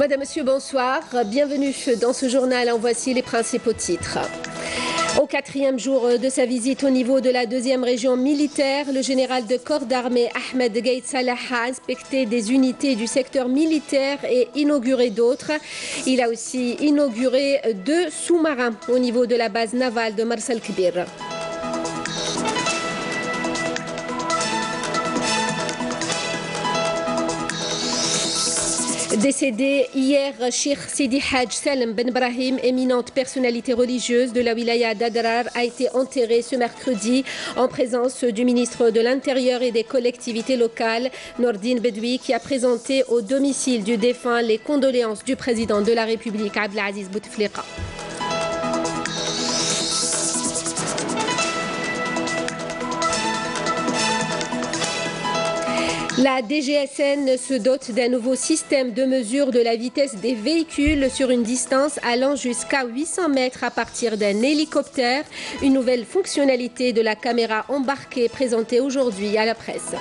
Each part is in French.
Madame, Monsieur, bonsoir. Bienvenue dans ce journal. En voici les principaux titres. Au 4e jour de sa visite au niveau de la 2e région militaire, le général de corps d'armée Ahmed Gaïd Salah a inspecté des unités du secteur militaire et inauguré d'autres. Il a aussi inauguré 2 sous-marins au niveau de la base navale de Mars el-Kbir. Décédé hier, Cheikh Sidi Hadj Salem Ben Brahim, éminente personnalité religieuse de la wilaya d'Adrar, a été enterré ce mercredi en présence du ministre de l'Intérieur et des collectivités locales, Nordine Bedoui, qui a présenté au domicile du défunt les condoléances du président de la République, Abdelaziz Bouteflika. La DGSN se dote d'un nouveau système de mesure de la vitesse des véhicules sur une distance allant jusqu'à 800 mètres à partir d'un hélicoptère. Une nouvelle fonctionnalité de la caméra embarquée présentée aujourd'hui à la presse.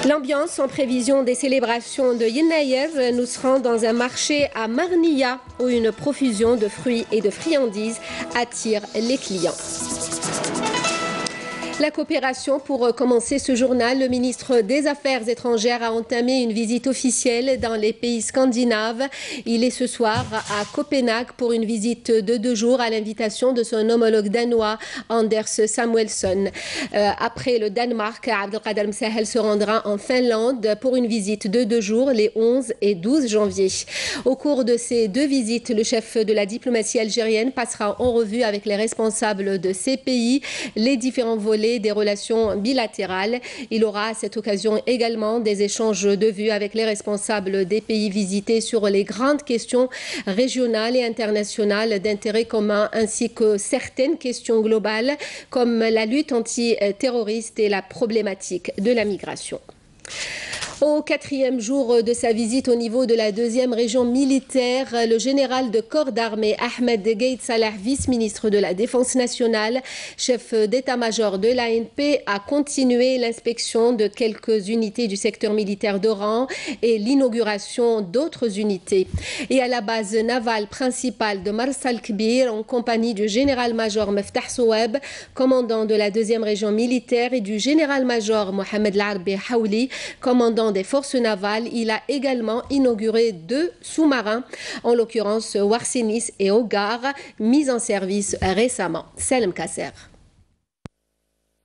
L'ambiance en prévision des célébrations de Yenayev nous rend dans un marché à Marnia où une profusion de fruits et de friandises attire les clients. La coopération, pour commencer ce journal, le ministre des Affaires étrangères a entamé une visite officielle dans les pays scandinaves. Il est ce soir à Copenhague pour une visite de 2 jours à l'invitation de son homologue danois Anders Samuelsson. Après le Danemark, Abdelkader Msahel se rendra en Finlande pour une visite de 2 jours les 11 et 12 janvier. Au cours de ces 2 visites, le chef de la diplomatie algérienne passera en revue avec les responsables de ces pays les différents volets des relations bilatérales. Il aura à cette occasion également des échanges de vues avec les responsables des pays visités sur les grandes questions régionales et internationales d'intérêt commun ainsi que certaines questions globales comme la lutte antiterroriste et la problématique de la migration. Au 4e jour de sa visite au niveau de la 2e région militaire, le général de corps d'armée Ahmed Gaïd Salah, vice-ministre de la Défense nationale, chef d'état-major de l'ANP, a continué l'inspection de quelques unités du secteur militaire d'Oran et l'inauguration d'autres unités. Et à la base navale principale de Mars el-Kbir, en compagnie du général-major Meftah Soueb, commandant de la 2e région militaire, et du général-major Mohamed Larbi Haouli, commandant des forces navales, il a également inauguré 2 sous-marins, en l'occurrence Warsenis et Ogar, mis en service récemment. Salem Kasser.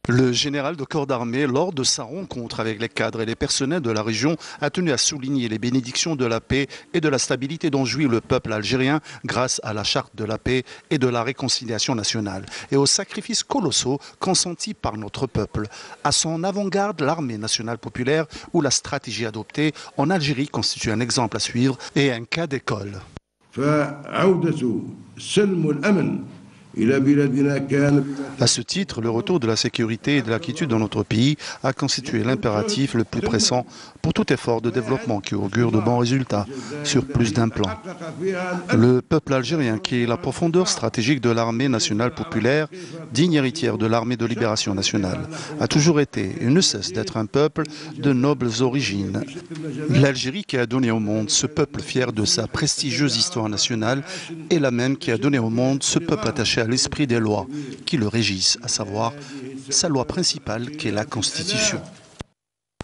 Le général de corps d'armée, lors de sa rencontre avec les cadres et les personnels de la région, a tenu à souligner les bénédictions de la paix et de la stabilité dont jouit le peuple algérien grâce à la charte de la paix et de la réconciliation nationale et aux sacrifices colossaux consentis par notre peuple. À son avant-garde, l'armée nationale populaire, où la stratégie adoptée en Algérie constitue un exemple à suivre et un cas d'école. À ce titre, le retour de la sécurité et de la quiétude dans notre pays a constitué l'impératif le plus pressant pour tout effort de développement qui augure de bons résultats sur plus d'un plan. Le peuple algérien, qui est la profondeur stratégique de l'armée nationale populaire, digne héritière de l'armée de libération nationale, a toujours été et ne cesse d'être un peuple de nobles origines. L'Algérie qui a donné au monde ce peuple fier de sa prestigieuse histoire nationale est la même qui a donné au monde ce peuple attaché à l'esprit des lois qui le régissent, à savoir sa loi principale qui est la Constitution.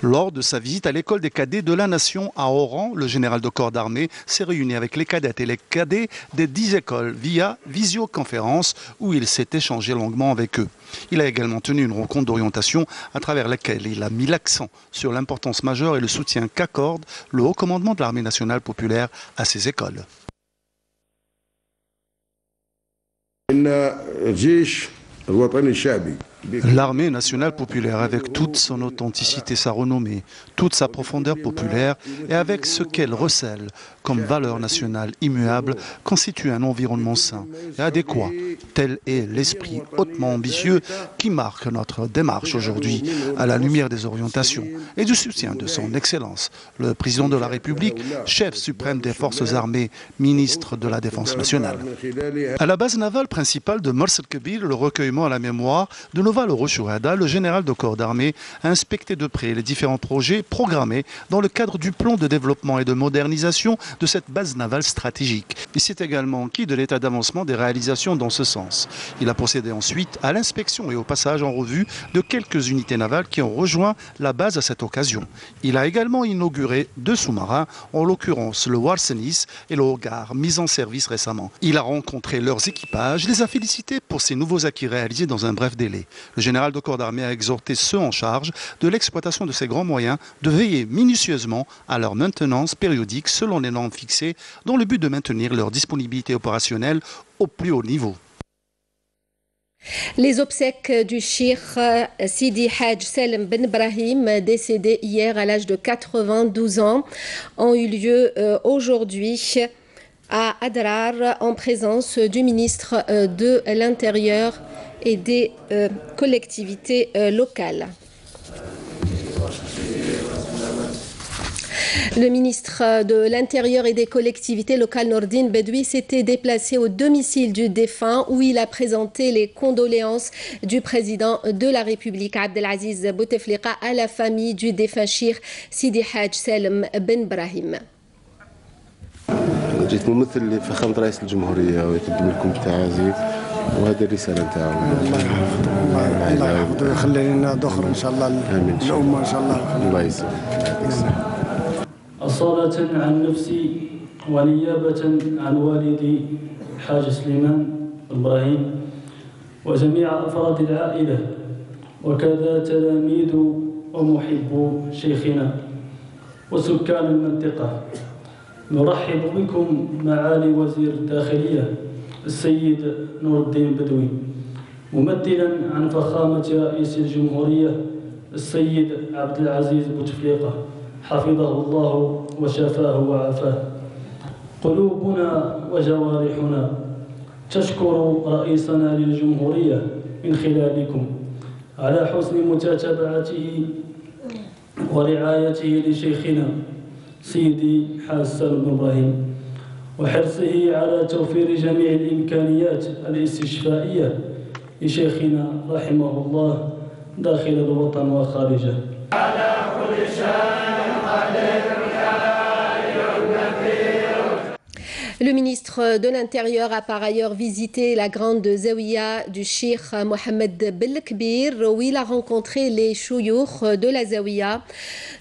Lors de sa visite à l'école des cadets de la Nation à Oran, le général de corps d'armée s'est réuni avec les cadettes et les cadets des 10 écoles via visioconférence où il s'est échangé longuement avec eux. Il a également tenu une rencontre d'orientation à travers laquelle il a mis l'accent sur l'importance majeure et le soutien qu'accorde le haut commandement de l'armée nationale populaire à ces écoles. L'armée nationale populaire, avec toute son authenticité, sa renommée, toute sa profondeur populaire et avec ce qu'elle recèle comme valeur nationale immuable, constitue un environnement sain et adéquat. Tel est l'esprit hautement ambitieux qui marque notre démarche aujourd'hui à la lumière des orientations et du soutien de son Excellence, le président de la République, chef suprême des forces armées, ministre de la Défense nationale. À la base navale principale de Mars el-Kbir, le recueillement à la mémoire de nos Nova Loro-Chouhada, le général de corps d'armée a inspecté de près les différents projets programmés dans le cadre du plan de développement et de modernisation de cette base navale stratégique. Il s'est également enquis de l'état d'avancement des réalisations dans ce sens. Il a procédé ensuite à l'inspection et au passage en revue de quelques unités navales qui ont rejoint la base à cette occasion. Il a également inauguré 2 sous-marins, en l'occurrence le Warsenis et le Hogar, mis en service récemment. Il a rencontré leurs équipages, les a félicités pour ces nouveaux acquis réalisés dans un bref délai. Le général de corps d'armée a exhorté ceux en charge de l'exploitation de ces grands moyens de veiller minutieusement à leur maintenance périodique selon les normes fixées dans le but de maintenir leur disponibilité opérationnelle au plus haut niveau. Les obsèques du cheikh Sidi Hadj Salem Ben Brahim, décédé hier à l'âge de 92 ans, ont eu lieu aujourd'hui à Adrar en présence du ministre de l'Intérieur et des collectivités locales. Le ministre de l'Intérieur et des collectivités locales, Nordine Bedoui, s'était déplacé au domicile du défunt où il a présenté les condoléances du président de la République, Abdelaziz Bouteflika, à la famille du défunt cheikh Sidi Hadj Salem Ben Brahim. جيت ممثل لفخامة رئيس الجمهورية ويقدم لكم التعازي وهذه الرسالة نتاعو. الله يحفظه ويخلي لنا ذخر إن شاء الله الأمة إن شاء الله. الله يسلمك. أصالة عن نفسي ونيابة عن والدي الحاج سليمان إبراهيم وجميع أفراد العائلة وكذا تلاميذ ومحبو شيخنا وسكان المنطقة، نرحب بكم معالي وزير الداخلية السيد نور الدين بدوي، ممثلا عن فخامة رئيس الجمهورية السيد عبد العزيز بوتفليقة حفظه الله وشفاه وعافاه. قلوبنا وجوارحنا تشكر رئيسنا للجمهورية من خلالكم على حسن متابعته ورعايته لشيخنا سيدي حاج سالم بن إبراهيم وحرصه على توفير جميع الإمكانيات الاستشفائية لشيخنا رحمه الله داخل الوطن وخارجه. على كل شان قدير. Le ministre de l'Intérieur a par ailleurs visité la grande zawiya du cheikh Mohamed Belkbir où il a rencontré les chouyours de la zawiya.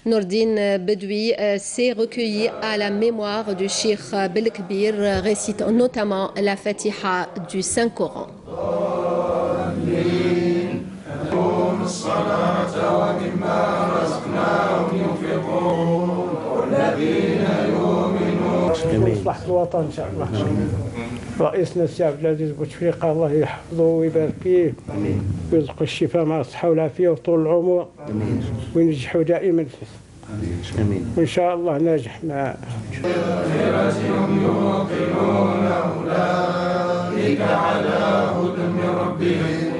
Nordine Bedoui s'est recueilli à la mémoire du cheikh Belkbir, récitant notamment la Fatiha du Saint-Coran. مصلحة الوطن إن شاء الله. رئيسنا السي عبد العزيز بوتفليقة الله يحفظه ويبارك فيه ويرزقه الشفاء مع الصحة والعافية وطول العمر وينجحوا دائما وإن شاء الله ناجح مع أولئك على هدى من ربهم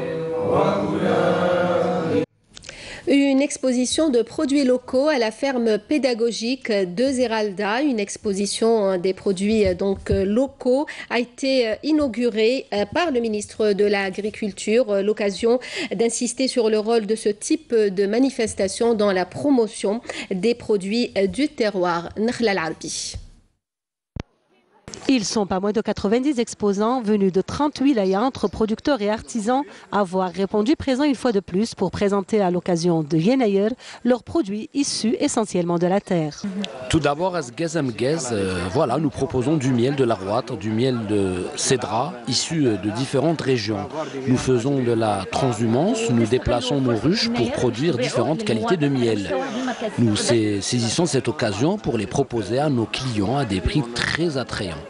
Une exposition de produits locaux à la ferme pédagogique de Zeralda, une exposition des produits donc locaux, a été inaugurée par le ministre de l'Agriculture, l'occasion d'insister sur le rôle de ce type de manifestation dans la promotion des produits du terroir. Nakhla Al-Arbi. Ils sont pas moins de 90 exposants venus de 38 wilayas entre producteurs et artisans à avoir répondu présent une fois de plus pour présenter à l'occasion de Yenayer leurs produits issus essentiellement de la terre. Tout d'abord, à Sgazamgaz, voilà, nous proposons du miel de la Roite, du miel de Cédra, issu de différentes régions. Nous faisons de la transhumance, nous déplaçons nos ruches pour produire différentes qualités de miel. Nous saisissons cette occasion pour les proposer à nos clients à des prix très attrayants.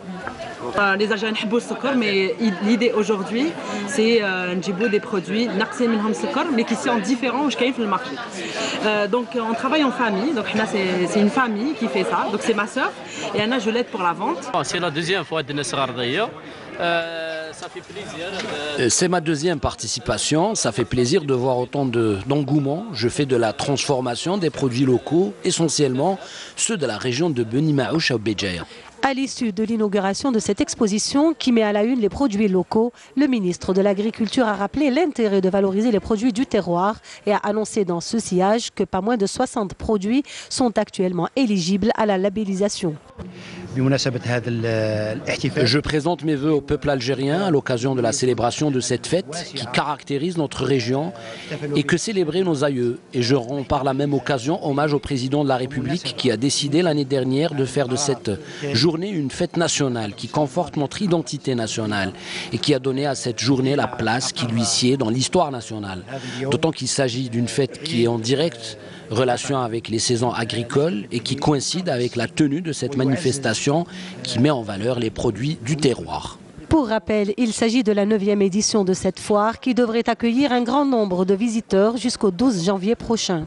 Les Algériens aiment le sucre, mais l'idée aujourd'hui, c'est de des produits mais qui sont différents sur le marché. Donc on travaille en famille, donc c'est une famille qui fait ça, donc c'est ma soeur et Anna je l'aide pour la vente. C'est la deuxième fois de Nesrar d'ailleurs. C'est ma deuxième participation. Ça fait plaisir de voir autant d'engouement. Je fais de la transformation des produits locaux, essentiellement ceux de la région de Beni Maouche à Béjaïa. À l'issue de l'inauguration de cette exposition qui met à la une les produits locaux, le ministre de l'Agriculture a rappelé l'intérêt de valoriser les produits du terroir et a annoncé dans ce sillage que pas moins de 60 produits sont actuellement éligibles à la labellisation. Je présente mes vœux au peuple algérien à l'occasion de la célébration de cette fête qui caractérise notre région et que célébrer nos aïeux. Et je rends par la même occasion hommage au président de la République qui a décidé l'année dernière de faire de cette journée une fête nationale qui conforte notre identité nationale et qui a donné à cette journée la place qui lui sied dans l'histoire nationale. D'autant qu'il s'agit d'une fête qui est en directe relation avec les saisons agricoles et qui coïncide avec la tenue de cette manifestation qui met en valeur les produits du terroir. Pour rappel, il s'agit de la 9e édition de cette foire qui devrait accueillir un grand nombre de visiteurs jusqu'au 12 janvier prochain.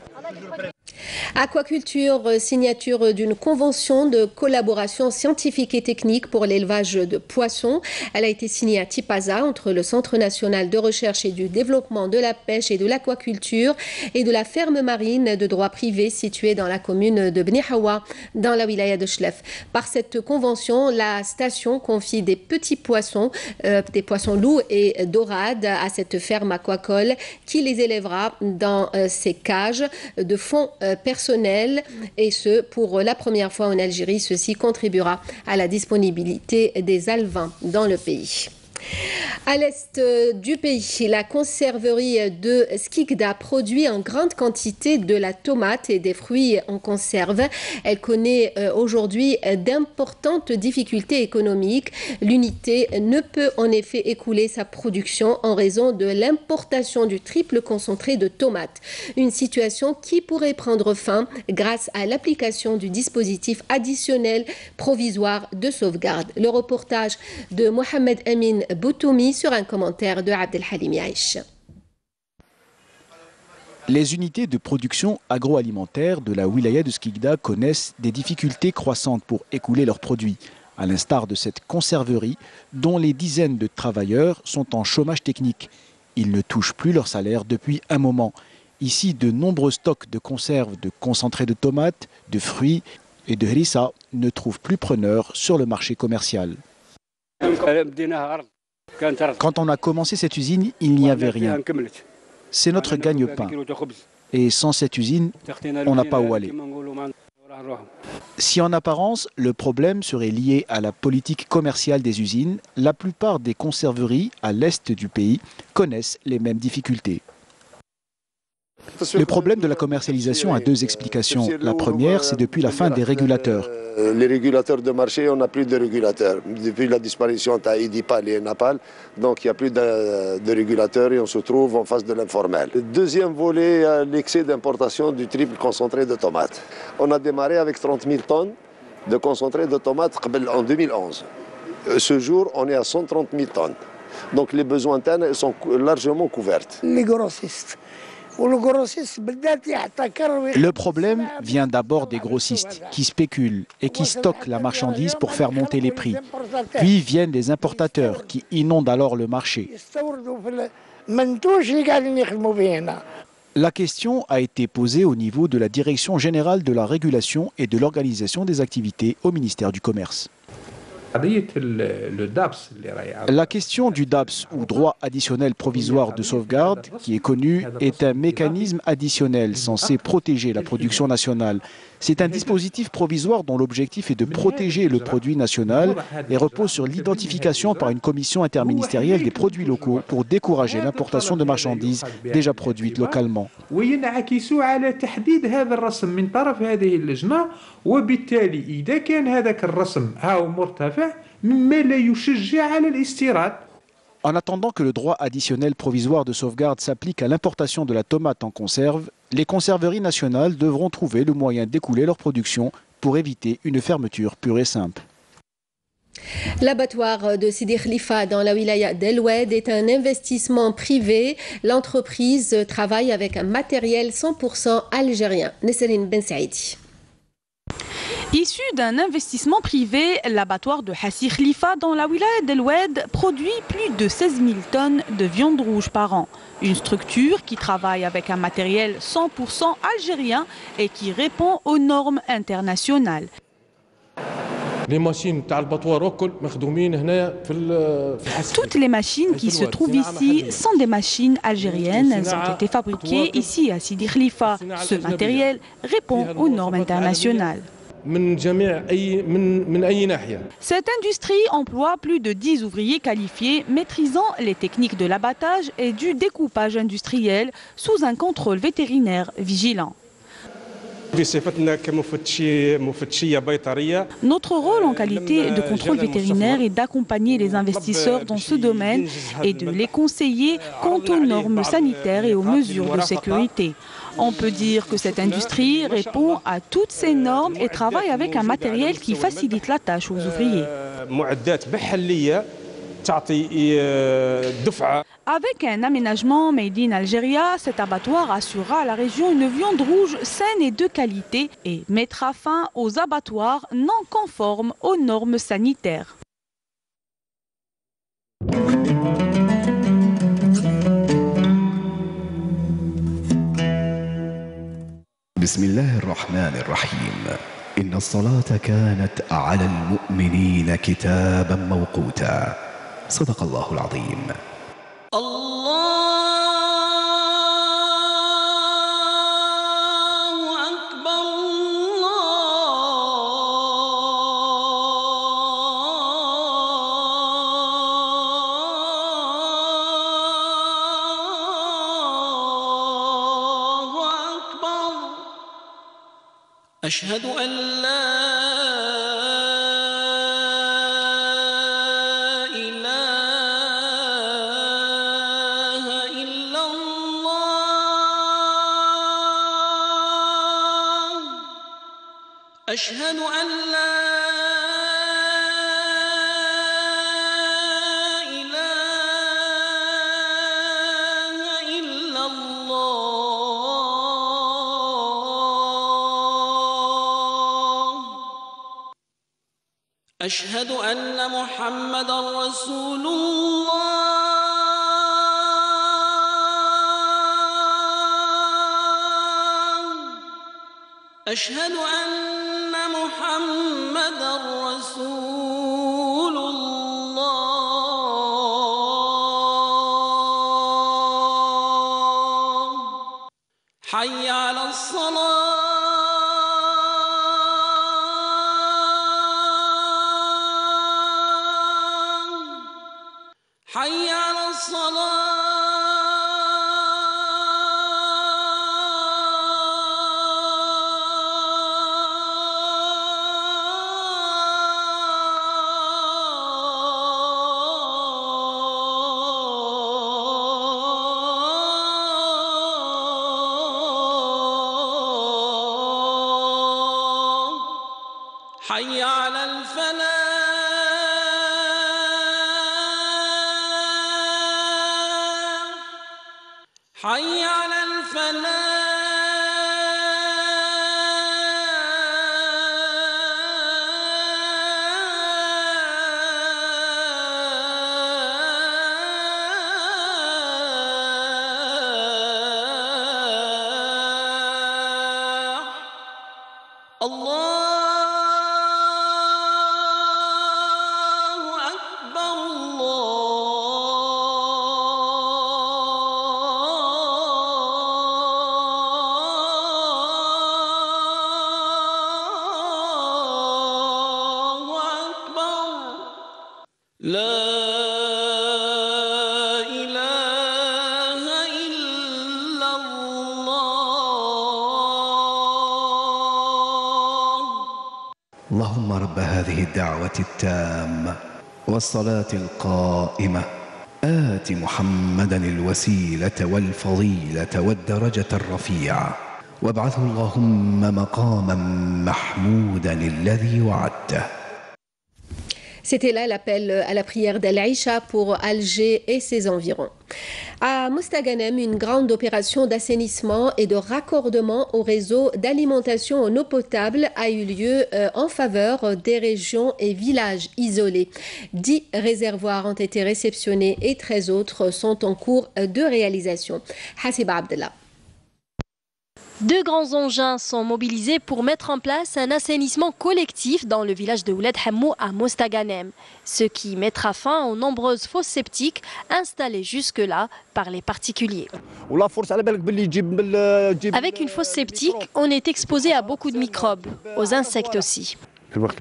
Aquaculture, signature d'une convention de collaboration scientifique et technique pour l'élevage de poissons. Elle a été signée à Tipaza entre le Centre national de recherche et du développement de la pêche et de l'aquaculture et de la ferme marine de droit privé située dans la commune de Beni Hawa, dans la wilaya de Chlef. Par cette convention, la station confie des petits poissons, des poissons loups et dorades à cette ferme aquacole qui les élèvera dans ses cages de fonds personnel et ce pour la première fois en Algérie. Ceci contribuera à la disponibilité des alevins dans le pays. À l'est du pays, la conserverie de Skikda produit en grande quantité de la tomate et des fruits en conserve. Elle connaît aujourd'hui d'importantes difficultés économiques. L'unité ne peut en effet écouler sa production en raison de l'importation du triple concentré de tomates. Une situation qui pourrait prendre fin grâce à l'application du dispositif additionnel provisoire de sauvegarde. Le reportage de Mohamed Amin Boutoumi sur un commentaire de Abdelhalim Yaïch. Les unités de production agroalimentaire de la wilaya de Skikda connaissent des difficultés croissantes pour écouler leurs produits, à l'instar de cette conserverie dont les dizaines de travailleurs sont en chômage technique. Ils ne touchent plus leur salaire depuis un moment. Ici, de nombreux stocks de conserves de concentrés de tomates, de fruits et de harissa ne trouvent plus preneur sur le marché commercial. Quand on a commencé cette usine, il n'y avait rien. C'est notre gagne-pain. Et sans cette usine, on n'a pas où aller. Si en apparence, le problème serait lié à la politique commerciale des usines, la plupart des conserveries à l'est du pays connaissent les mêmes difficultés. Le problème de la commercialisation a deux explications. La première, c'est depuis la fin des régulateurs. Les régulateurs de marché, on n'a plus de régulateurs. Depuis la disparition d'Idipal et Napal, donc il n'y a plus de régulateurs et on se trouve en face de l'informel. Le deuxième volet, l'excès d'importation du triple concentré de tomates. On a démarré avec 30 000 tonnes de concentré de tomates en 2011. Ce jour, on est à 130 000 tonnes. Donc les besoins internes sont largement couverts. Le problème vient d'abord des grossistes qui spéculent et qui stockent la marchandise pour faire monter les prix. Puis viennent les importateurs qui inondent alors le marché. La question a été posée au niveau de la Direction générale de la régulation et de l'organisation des activités au ministère du Commerce. La question du DAPS, ou droit additionnel provisoire de sauvegarde, qui est connu, est un mécanisme additionnel censé protéger la production nationale. C'est un dispositif provisoire dont l'objectif est de protéger le produit national et repose sur l'identification par une commission interministérielle des produits locaux pour décourager l'importation de marchandises déjà produites localement. En attendant que le droit additionnel provisoire de sauvegarde s'applique à l'importation de la tomate en conserve, les conserveries nationales devront trouver le moyen d'écouler leur production pour éviter une fermeture pure et simple. L'abattoir de Sidi Khalifa dans la wilaya d'El Oued est un investissement privé. L'entreprise travaille avec un matériel 100% algérien. Nesserine Ben Saïdi. Issu d'un investissement privé, l'abattoir de Hassi Khalifa dans la wilaya d'El Oued produit plus de 16 000 tonnes de viande rouge par an. Une structure qui travaille avec un matériel 100% algérien et qui répond aux normes internationales. Toutes les machines qui se trouvent ici sont des machines algériennes. Elles ont été fabriquées ici à Sidi Khalifa. Ce matériel répond aux normes internationales. Cette industrie emploie plus de 10 ouvriers qualifiés maîtrisant les techniques de l'abattage et du découpage industriel sous un contrôle vétérinaire vigilant. Notre rôle en qualité de contrôle vétérinaire est d'accompagner les investisseurs dans ce domaine et de les conseiller quant aux normes sanitaires et aux mesures de sécurité. On peut dire que cette industrie répond à toutes ces normes et travaille avec un matériel qui facilite la tâche aux ouvriers. Avec un aménagement made in Algeria, cet abattoir assurera à la région une viande rouge saine et de qualité et mettra fin aux abattoirs non conformes aux normes sanitaires. بسم الله الرحمن الرحيم إن الصلاة كانت على المؤمنين كتابا موقوتا صدق الله العظيم. أشهد أن لا إله إلا الله أشهد أن لا أشهد أن محمدًا رسول الله أشهد أن محمدًا رسول الله حي على الصلاة حي على الصلاة حي على الفلاح حي على الفلاح لا إله إلا الله اللهم رب هذه الدعوة التامة والصلاة القائمة آت محمدا الوسيلة والفضيلة والدرجة الرفيعة وابعثه اللهم مقاما محمودا الذي وعدته. C'était là l'appel à la prière d'Al-Aïcha pour Alger et ses environs. À Mostaganem, une grande opération d'assainissement et de raccordement au réseau d'alimentation en eau potable a eu lieu en faveur des régions et villages isolés. 10 réservoirs ont été réceptionnés et 13 autres sont en cours de réalisation. Hassiba Abdallah. 2 grands engins sont mobilisés pour mettre en place un assainissement collectif dans le village de Ouled Hammou à Mostaganem, ce qui mettra fin aux nombreuses fosses septiques installées jusque-là par les particuliers. Avec une fosse septique, on est exposé à beaucoup de microbes, aux insectes aussi.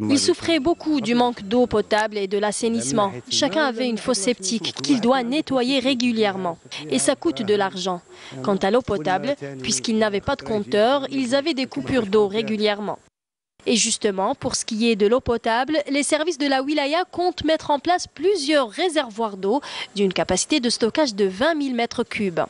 Ils souffraient beaucoup du manque d'eau potable et de l'assainissement. Chacun avait une fosse septique qu'il doit nettoyer régulièrement. Et ça coûte de l'argent. Quant à l'eau potable, puisqu'ils n'avaient pas de compteur, ils avaient des coupures d'eau régulièrement. Et justement, pour ce qui est de l'eau potable, les services de la wilaya comptent mettre en place plusieurs réservoirs d'eau d'une capacité de stockage de 20 000 mètres cubes.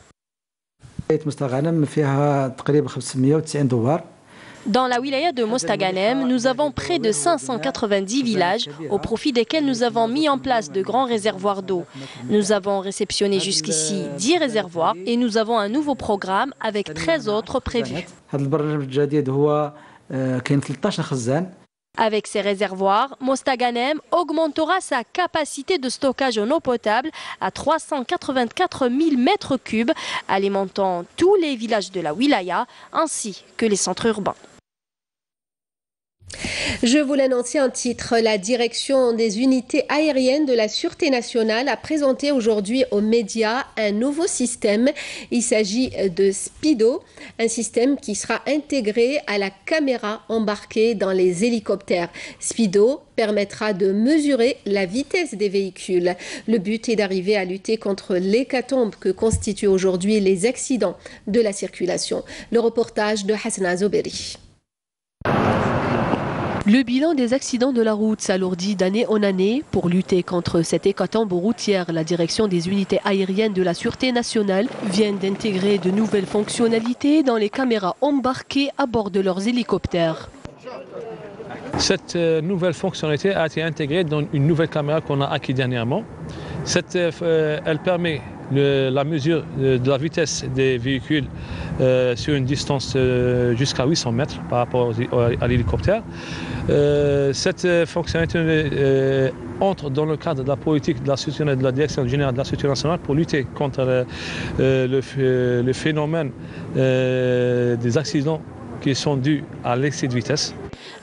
Dans la wilaya de Mostaganem, nous avons près de 590 villages au profit desquels nous avons mis en place de grands réservoirs d'eau. Nous avons réceptionné jusqu'ici 10 réservoirs et nous avons un nouveau programme avec 13 autres prévus. Avec ces réservoirs, Mostaganem augmentera sa capacité de stockage en eau potable à 384 000 mètres cubes, alimentant tous les villages de la wilaya ainsi que les centres urbains. Je vous l'annonçais en titre, la direction des unités aériennes de la Sûreté nationale a présenté aujourd'hui aux médias un nouveau système. Il s'agit de Speedo, un système qui sera intégré à la caméra embarquée dans les hélicoptères. Speedo permettra de mesurer la vitesse des véhicules. Le but est d'arriver à lutter contre l'hécatombe que constituent aujourd'hui les accidents de la circulation. Le reportage de Hassan Zoberi. Le bilan des accidents de la route s'alourdit d'année en année. Pour lutter contre cette hécatombe routière, la direction des unités aériennes de la Sûreté nationale vient d'intégrer de nouvelles fonctionnalités dans les caméras embarquées à bord de leurs hélicoptères. Cette nouvelle fonctionnalité a été intégrée dans une nouvelle caméra qu'on a acquise dernièrement. Elle permet la mesure de la vitesse des véhicules sur une distance jusqu'à 800 mètres par rapport à l'hélicoptère. Cette fonctionnalité entre dans le cadre de la politique de la Direction générale de la Sûreté nationale pour lutter contre le phénomène des accidents qui sont dus à l'excès de vitesse.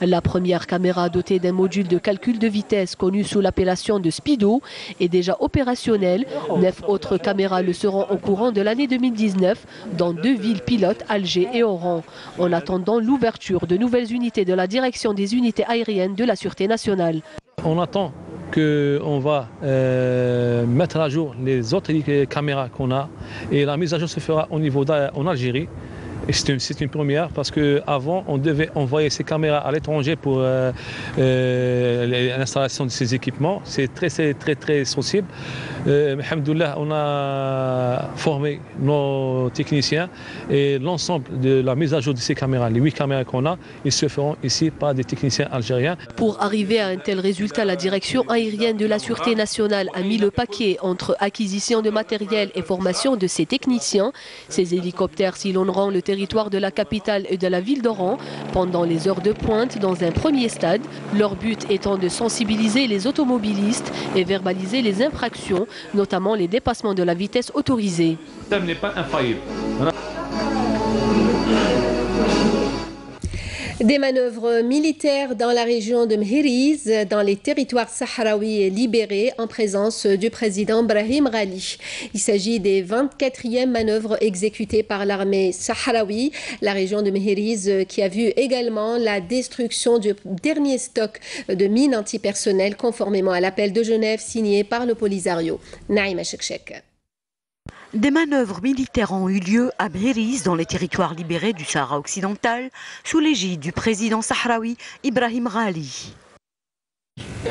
La première caméra dotée d'un module de calcul de vitesse connu sous l'appellation de Speedo est déjà opérationnelle. 9 autres caméras le seront au courant de l'année 2019 dans 2 villes pilotes, Alger et Oran, en attendant l'ouverture de nouvelles unités de la direction des unités aériennes de la Sûreté nationale. On attend qu'on va mettre à jour les autres caméras qu'on a et la mise à jour se fera au niveau en Algérie. Et c'est une première parce qu'avant, on devait envoyer ces caméras à l'étranger pour l'installation de ces équipements. C'est très sensible. Alhamdoulilah, on a formé nos techniciens et l'ensemble de la mise à jour de ces caméras, les 8 caméras qu'on a, ils se feront ici par des techniciens algériens. Pour arriver à un tel résultat, la direction aérienne de la Sûreté nationale a mis le paquet entre acquisition de matériel et formation de ses techniciens. Ces hélicoptères sillonneront le territoire de la capitale et de la ville d'Oran pendant les heures de pointe dans un premier stade. Leur but étant de sensibiliser les automobilistes et verbaliser les infractions, notamment les dépassements de la vitesse autorisée. Le système n'est pas infaillible. Des manœuvres militaires dans la région de Mhiriz, dans les territoires sahraouis libérés en présence du président Brahim Ghali. Il s'agit des 24e manœuvres exécutées par l'armée sahraoui. La région de Mhiriz qui a vu également la destruction du dernier stock de mines antipersonnelles conformément à l'appel de Genève signé par le Polisario. Naïma Chekchek. Des manœuvres militaires ont eu lieu à Mhiriz, dans les territoires libérés du Sahara occidental, sous l'égide du président sahraoui Ibrahim Ghali.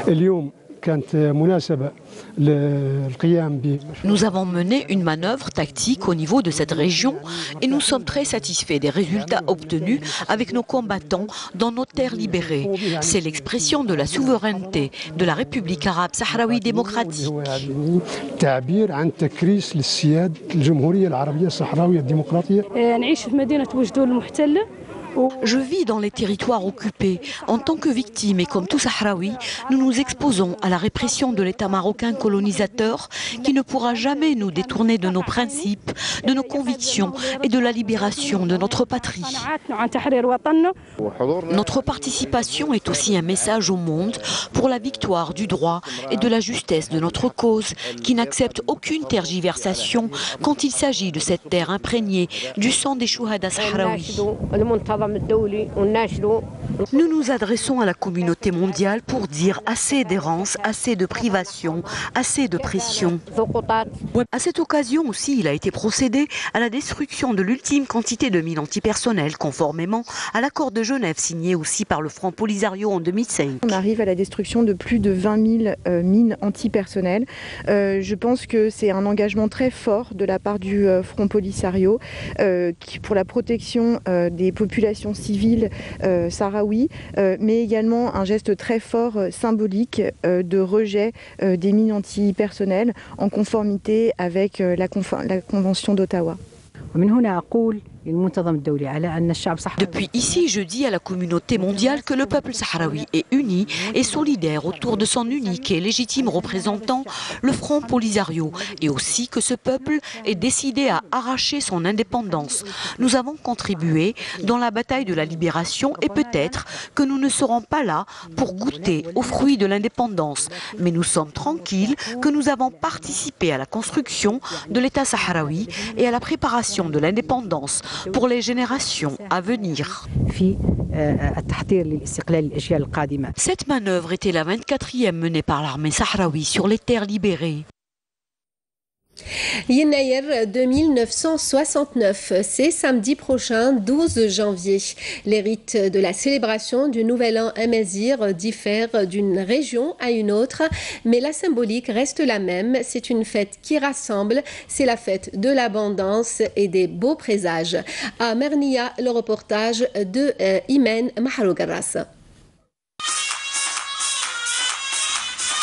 اليوم كانت مناسبة Nous avons mené une manœuvre tactique au niveau de cette région et nous sommes très satisfaits des résultats obtenus avec nos combattants dans nos terres libérées. C'est l'expression de la souveraineté de la République arabe sahraoui démocratique. Je vis dans les territoires occupés. En tant que victime et comme tout Sahraoui, nous nous exposons à la répression de l'État marocain colonisateur qui ne pourra jamais nous détourner de nos principes, de nos convictions et de la libération de notre patrie. Notre participation est aussi un message au monde pour la victoire du droit et de la justesse de notre cause, qui n'accepte aucune tergiversation quand il s'agit de cette terre imprégnée du sang des chouhadas sahraouis. Nous nous adressons à la communauté mondiale pour dire assez d'errance, assez de privation, assez de pression. À cette occasion aussi, il a été procédé à la destruction de l'ultime quantité de mines antipersonnelles, conformément à l'accord de Genève signé aussi par le Front Polisario en 2005. On arrive à la destruction de plus de 20 000 mines antipersonnelles. Je pense que c'est un engagement très fort de la part du Front Polisario pour la protection des populations civiles sahraouis, mais également un geste très fort symbolique de rejet des mines antipersonnelles en conformité avec la Convention d'Ottawa. Depuis ici, je dis à la communauté mondiale que le peuple sahraoui est uni et solidaire autour de son unique et légitime représentant, le Front Polisario, et aussi que ce peuple est décidé à arracher son indépendance. Nous avons contribué dans la bataille de la libération et peut-être que nous ne serons pas là pour goûter aux fruits de l'indépendance, mais nous sommes tranquilles que nous avons participé à la construction de l'État sahraoui et à la préparation de l'indépendance pour les générations à venir. Cette manœuvre était la 24e menée par l'armée sahraoui sur les terres libérées. Yenayer de 1969, c'est samedi prochain, 12 janvier. Les rites de la célébration du Nouvel An amazigh diffèrent d'une région à une autre, mais la symbolique reste la même. C'est une fête qui rassemble, c'est la fête de l'abondance et des beaux présages. À Mernia, le reportage de Imen Maharougaras.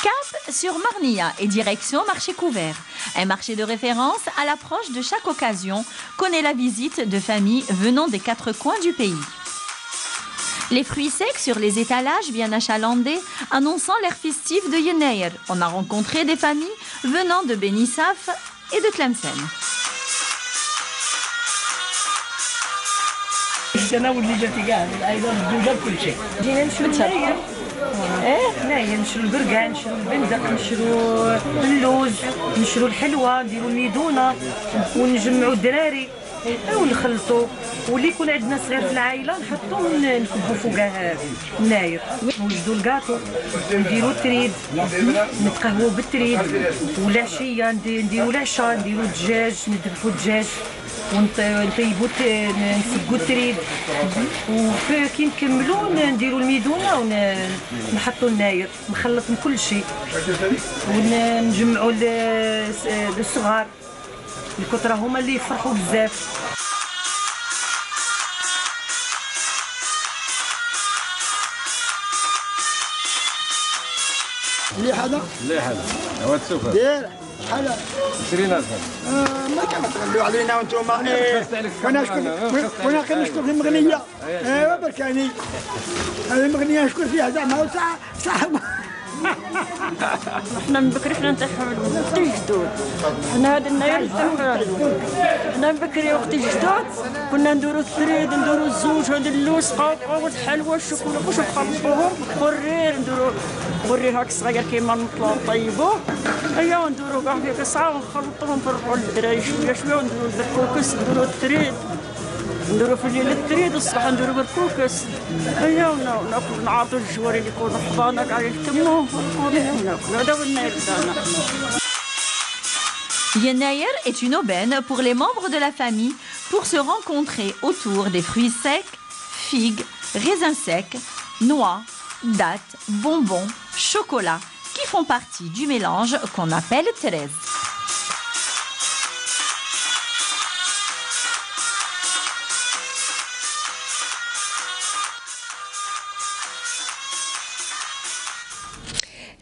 Cap sur Marnia et direction marché couvert. Un marché de référence à l'approche de chaque occasion connaît la visite de familles venant des 4 coins du pays. Les fruits secs sur les étalages bien achalandés annonçant l'air festif de Yenayer. On a rencontré des familles venant de Benissaf et de Tlemcen. هنايا نشرو البرقع نشرو البندق نشرو اللوز نشرو الحلوى نديرو الميدونه ونجمعوا الدراري ونخلطوا واللي يكون عندنا صغير في العائله نحطوه نكبوا فوقه الناير نوجدوا الكاطو نديروا التريد نتقهووا بالتريد والعشيه نديروا العشاء نديروا الدجاج ندبحوا الدجاج ونطيبوا نسقوا التريد وكي نكملوا نديروا الميدونه ونحطوا الناير نخلط من كل شيء ونجمعوا الصغار الكثره هما اللي يفرحوا بزاف. ليه هذا؟ ليه هذا؟ هو تسوفه دير شحال؟ 20000 ما كنخليو علينا وانتم وانا كنشكر في المغنيه ايوا بركاني هذه المغنيه نشكر فيها زعما صاحب احنا من بكري حنا نتاع وقت الجدود حنا هذا الناير تاع حنا من بكري وقت الجدود كنا ندورو الثريد ندورو الزوج هذا اللوز قاقع والحلوى الشوكولا واش نخلطوهم والرير ندورو والرير هاك صغير كيما نطلعو نطيبوه ايوا ندورو كاع في قصعه ونخلطوهم نفرقوا للدراري شويه شويه وندورو الكوكس ندورو الثريد ندورو في الليل الثريد والصباح ندورو بالكوكس ايوا ناكلو نعاطو الجواري اللي يكونوا حضانه كاع يتموا وناكلو هذا هو الناير تاعنا. Yenayer est une aubaine pour les membres de la famille pour se rencontrer autour des fruits secs, figues, raisins secs, noix, dattes, bonbons, chocolat qui font partie du mélange qu'on appelle Thérèse.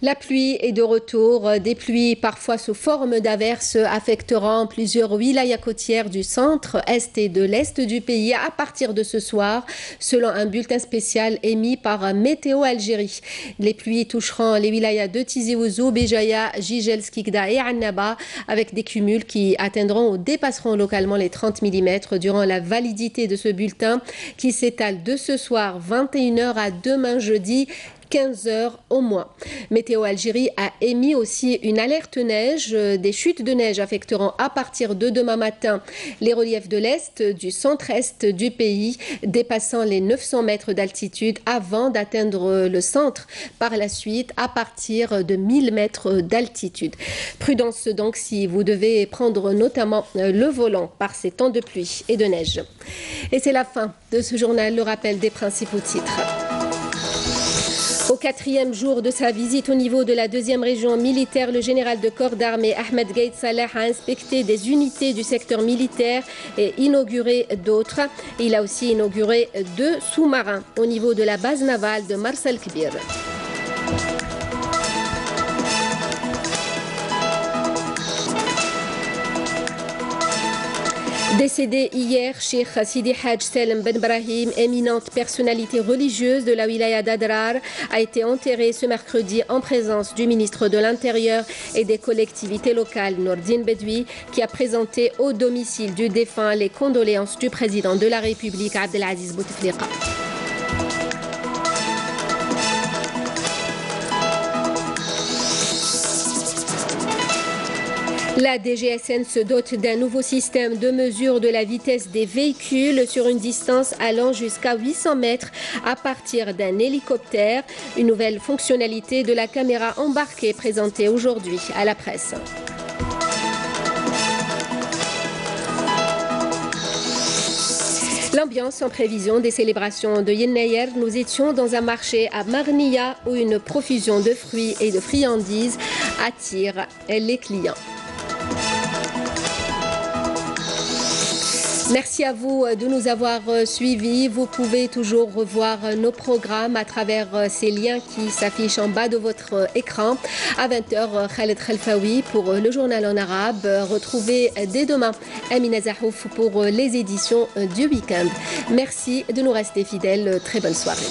La pluie est de retour. Des pluies parfois sous forme d'averses affecteront plusieurs wilayas côtières du centre, est et de l'est du pays à partir de ce soir, selon un bulletin spécial émis par Météo Algérie. Les pluies toucheront les wilayas de Tizi Ouzou, Béjaïa, Jijel, Skikda et Annaba, avec des cumuls qui atteindront ou dépasseront localement les 30 mm durant la validité de ce bulletin qui s'étale de ce soir 21h à demain jeudi 15h au moins. Météo Algérie a émis aussi une alerte neige. Des chutes de neige affecteront à partir de demain matin les reliefs de l'Est, du centre-est du pays, dépassant les 900 mètres d'altitude avant d'atteindre le centre par la suite à partir de 1000 mètres d'altitude. Prudence donc si vous devez prendre notamment le volant par ces temps de pluie et de neige. Et c'est la fin de ce journal, le rappel des principaux titres. Au 4e jour de sa visite au niveau de la 2e région militaire, le général de corps d'armée Ahmed Gaïd Saleh a inspecté des unités du secteur militaire et inauguré d'autres. Il a aussi inauguré 2 sous-marins au niveau de la base navale de Mars el-Kbir. Décédé hier, Cheikh Sidi Hadj Salem Ben Brahim, éminente personnalité religieuse de la wilaya d'Adrar, a été enterré ce mercredi en présence du ministre de l'Intérieur et des collectivités locales, Nourdine Bedoui, qui a présenté au domicile du défunt les condoléances du président de la République, Abdelaziz Bouteflika. La DGSN se dote d'un nouveau système de mesure de la vitesse des véhicules sur une distance allant jusqu'à 800 mètres à partir d'un hélicoptère. Une nouvelle fonctionnalité de la caméra embarquée présentée aujourd'hui à la presse. L'ambiance en prévision des célébrations de Yennayer, nous étions dans un marché à Marnia où une profusion de fruits et de friandises attire les clients. Merci à vous de nous avoir suivis. Vous pouvez toujours revoir nos programmes à travers ces liens qui s'affichent en bas de votre écran. À 20h, Khaled Khalfaoui pour le journal en arabe. Retrouvez dès demain Amina Zahouf pour les éditions du week-end. Merci de nous rester fidèles. Très bonne soirée.